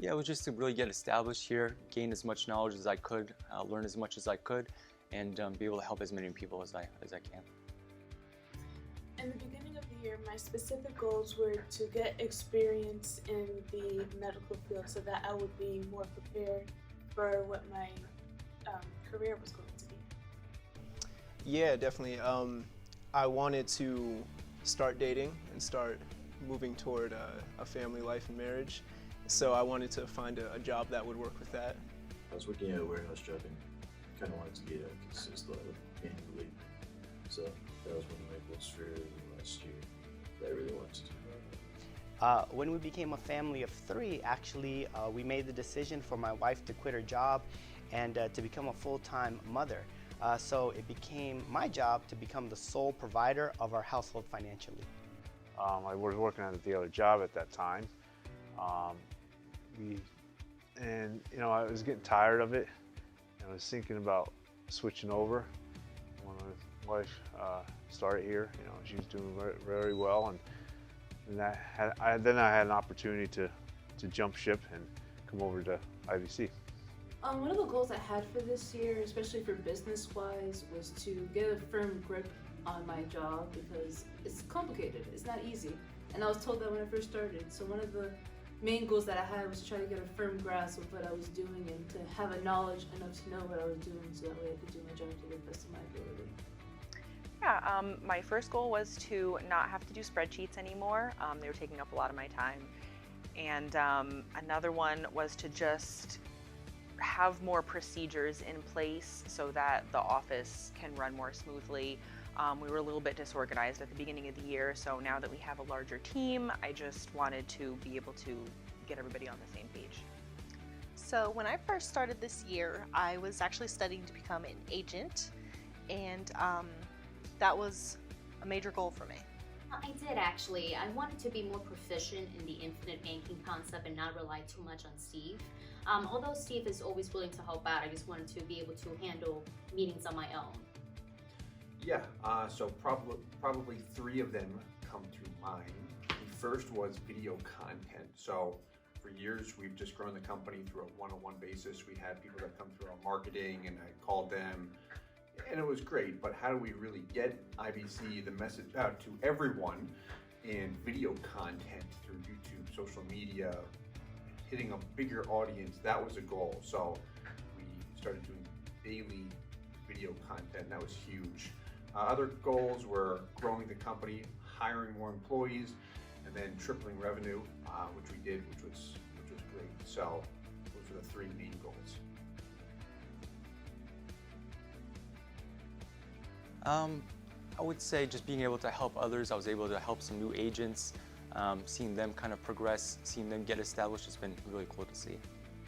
Yeah, it was just to really get established here, gain as much knowledge as I could, learn as much as I could, and be able to help as many people as I can. In the beginning of the year, my specific goals were to get experience in the medical field so that I would be more prepared for what my career was going to be. Yeah, definitely. I wanted to start dating and start moving toward a family life and marriage. So I wanted to find a job that would work with that. I was working at a warehouse job and kind of wanted to get a consistent annually. So that was one of my goals for last year that I really wanted to do. When we became a family of 3, actually, we made the decision for my wife to quit her job and to become a full-time mother. So it became my job to become the sole provider of our household financially. I was working on the other job at that time. I was getting tired of it, and I was thinking about switching over. When my wife started here, she was doing very well, and then I had an opportunity to jump ship and come over to IBC. One of the goals I had for this year, especially for business-wise, was to get a firm grip on my job because it's complicated. It's not easy, and I was told that when I first started. So one of the main goals that I had was to try to get a firm grasp of what I was doing and to have a knowledge enough to know what I was doing so that way I could do my job to the best of my ability. Yeah, my first goal was to not have to do spreadsheets anymore. They were taking up a lot of my time. And another one was to just have more procedures in place so that the office can run more smoothly. We were a little bit disorganized at the beginning of the year, so now that we have a larger team, I just wanted to be able to get everybody on the same page. So when I first started this year, I was actually studying to become an agent, and that was a major goal for me. I did actually. I wanted to be more proficient in the infinite banking concept and not rely too much on Steve. Although Steve is always willing to help out, I just wanted to be able to handle meetings on my own. Yeah, so probably 3 of them come to mind. The first was video content. So for years, we've just grown the company through a one-on-one basis. We had people that come through our marketing, and I called them, and it was great. But how do we really get IBC, the message out to everyone in video content through YouTube, social media, hitting a bigger audience? That was a goal. So we started doing daily video content. That was huge. Other goals were growing the company, hiring more employees, and then tripling revenue, which we did, which was great. So those are the 3 main goals. I would say just being able to help others. I was able to help some new agents, seeing them kind of progress, seeing them get established. It's been really cool to see.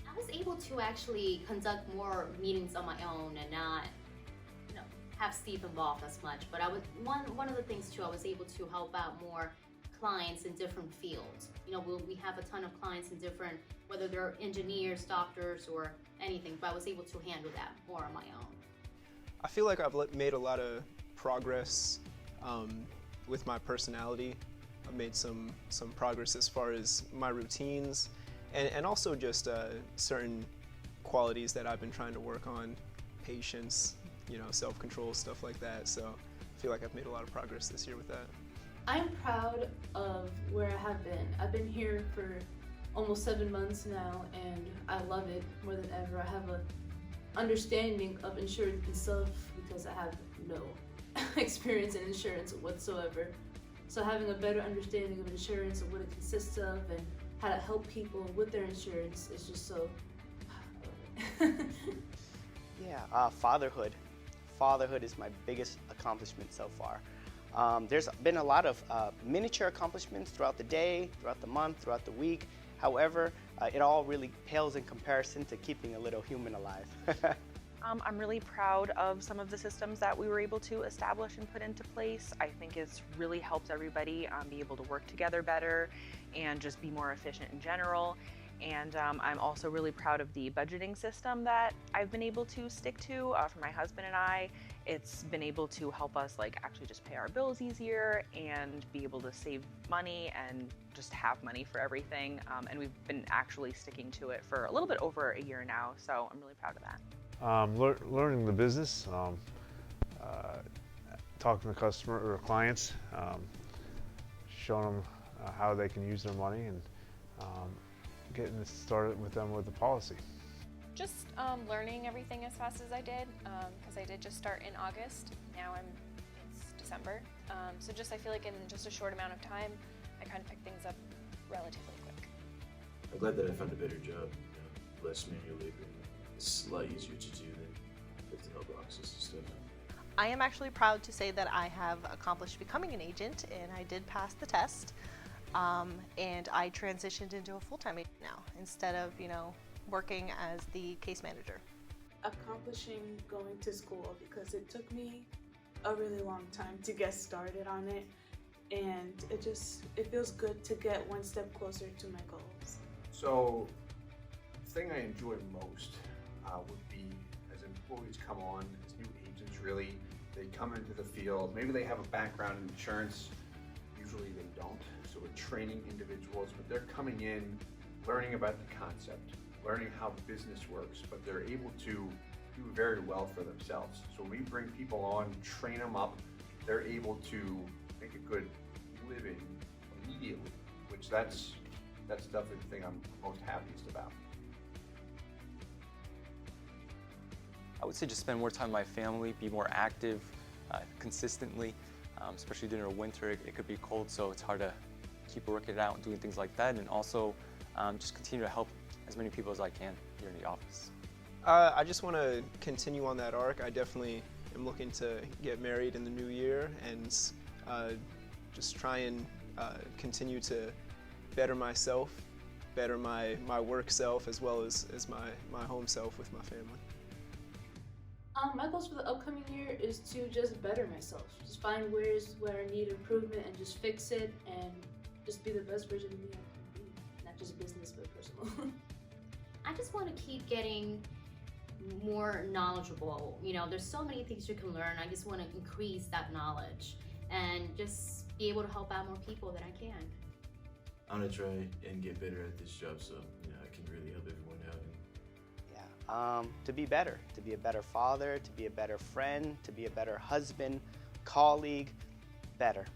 I was able to actually conduct more meetings on my own and not have Steve involved as much, but I was one of the things too, I was able to help out more clients in different fields. We have a ton of clients in different, whether they're engineers, doctors, or anything, but I was able to handle that more on my own. I feel like I've made a lot of progress with my personality. I've made some progress as far as my routines and also just certain qualities that I've been trying to work on, patience, self-control, stuff like that. So I feel like I've made a lot of progress this year with that. I'm proud of where I have been. I've been here for almost 7 months now, and I love it more than ever. I have an understanding of insurance itself because I have no experience in insurance whatsoever. So having a better understanding of insurance and what it consists of and how to help people with their insurance is just so... Yeah, fatherhood. Fatherhood is my biggest accomplishment so far. There's been a lot of miniature accomplishments throughout the day, throughout the month, throughout the week. However, it all really pales in comparison to keeping a little human alive. I'm really proud of some of the systems that we were able to establish and put into place. I think it's really helped everybody be able to work together better and just be more efficient in general. And I'm also really proud of the budgeting system that I've been able to stick to for my husband and I. It's been able to help us actually just pay our bills easier and be able to save money and just have money for everything. And we've been actually sticking to it for a little bit over a year now, so I'm really proud of that. Learning the business, talking to customer or clients, showing them how they can use their money, and getting started with them with the policy. Just learning everything as fast as I did, because I did just start in August. Now it's December. So just I feel like in just a short amount of time, I kind of picked things up relatively quick. I'm glad that I found a better job, less manual labor. It's a lot easier to do than lifting up boxes and stuff. I am actually proud to say that I have accomplished becoming an agent, and I did pass the test. And I transitioned into a full-time agent now instead of, working as the case manager. Accomplishing going to school, because it took me a really long time to get started on it, and it feels good to get one step closer to my goals. So, the thing I enjoy most would be as employees come on, as new agents really, they come into the field, maybe they have a background in insurance, usually they don't, so we're training individuals, but they're coming in, learning about the concept, learning how business works, but they're able to do very well for themselves. So when we bring people on, train them up, they're able to make a good living immediately, which that's definitely the thing I'm most happiest about. I would say just spend more time with my family, be more active consistently, especially during the winter. It could be cold, so it's hard to keep working it out and doing things like that. And also just continue to help as many people as I can here in the office. I just want to continue on that arc. I definitely am looking to get married in the new year, and just try and continue to better myself, better my work self, as well as my home self with my family. My goals for the upcoming year is to just better myself. Just find where I need improvement and just fix it, and just be the best version of me I can be. Not just business, but personal. I just want to keep getting more knowledgeable. There's so many things you can learn. I just want to increase that knowledge and just be able to help out more people that I can. I'm gonna try and get better at this job, so I can really help everyone out. To be better, to be a better father, to be a better friend, to be a better husband, colleague, better.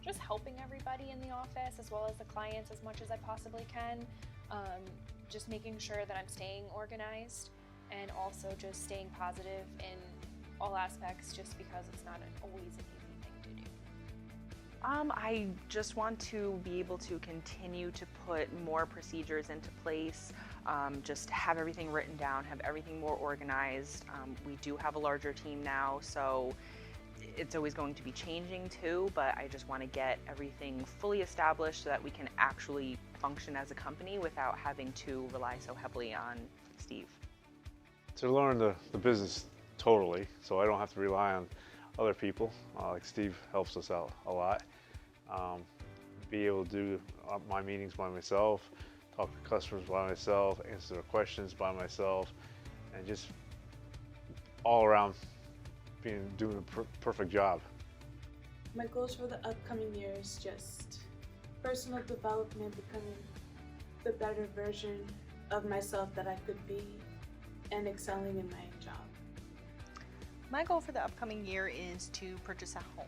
Just helping everybody in the office as well as the clients as much as I possibly can. Just making sure that I'm staying organized, and also just staying positive in all aspects, just because it's not always an easy thing to do. I just want to be able to continue to put more procedures into place, just have everything written down, have everything more organized. We do have a larger team now, so it's always going to be changing too, but I just want to get everything fully established so that we can actually function as a company without having to rely so heavily on Steve. To learn the business totally, so I don't have to rely on other people, like Steve helps us out a lot. Be able to do my meetings by myself, talk to customers by myself, answer their questions by myself, and just all around doing a perfect job. My goals for the upcoming year is just personal development, becoming the better version of myself that I could be, and excelling in my job. My goal for the upcoming year is to purchase a home.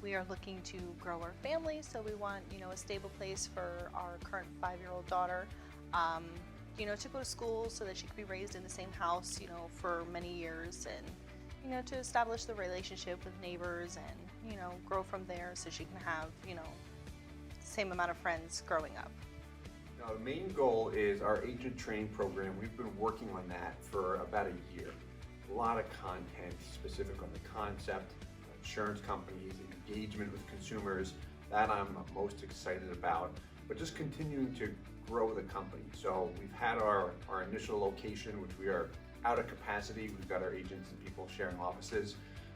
We are looking to grow our family, so we want, a stable place for our current 5-year-old daughter, to go to school so that she could be raised in the same house, for many years, and, to establish the relationship with neighbors and, grow from there so she can have, the same amount of friends growing up. Now, the main goal is our agent training program. We've been working on that for about a year. A lot of content specific on the concept, insurance companies, engagement with consumers, that I'm most excited about, but just continuing to grow the company. So we've had our initial location, which we are out of capacity. We've got our agents and people sharing offices.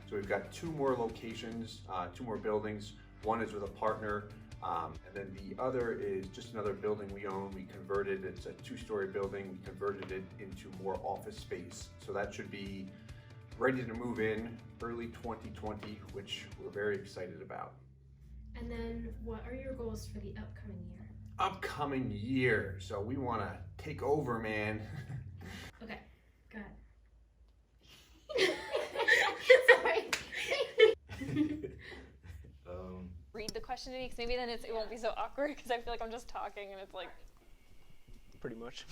So we've got 2 more locations, 2 more buildings. One is with a partner And then the other is just another building we own. We converted, it's a 2-story building. We converted it into more office space. So that should be ready to move in early 2020, which we're very excited about. And then what are your goals for the upcoming year? Upcoming year. So we want to take over, man. Okay, go ahead. Sorry. Read the question to me, because maybe then it won't be so awkward, because I feel like I'm just talking and it's like. Pretty much.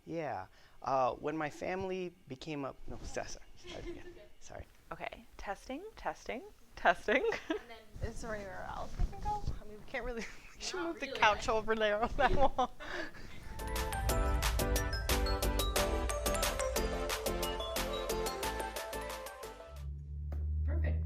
Yeah. When my family became a no, sorry. Okay, testing. Is there anywhere else we can go? I mean, we can't really. We should move the couch over there on that wall.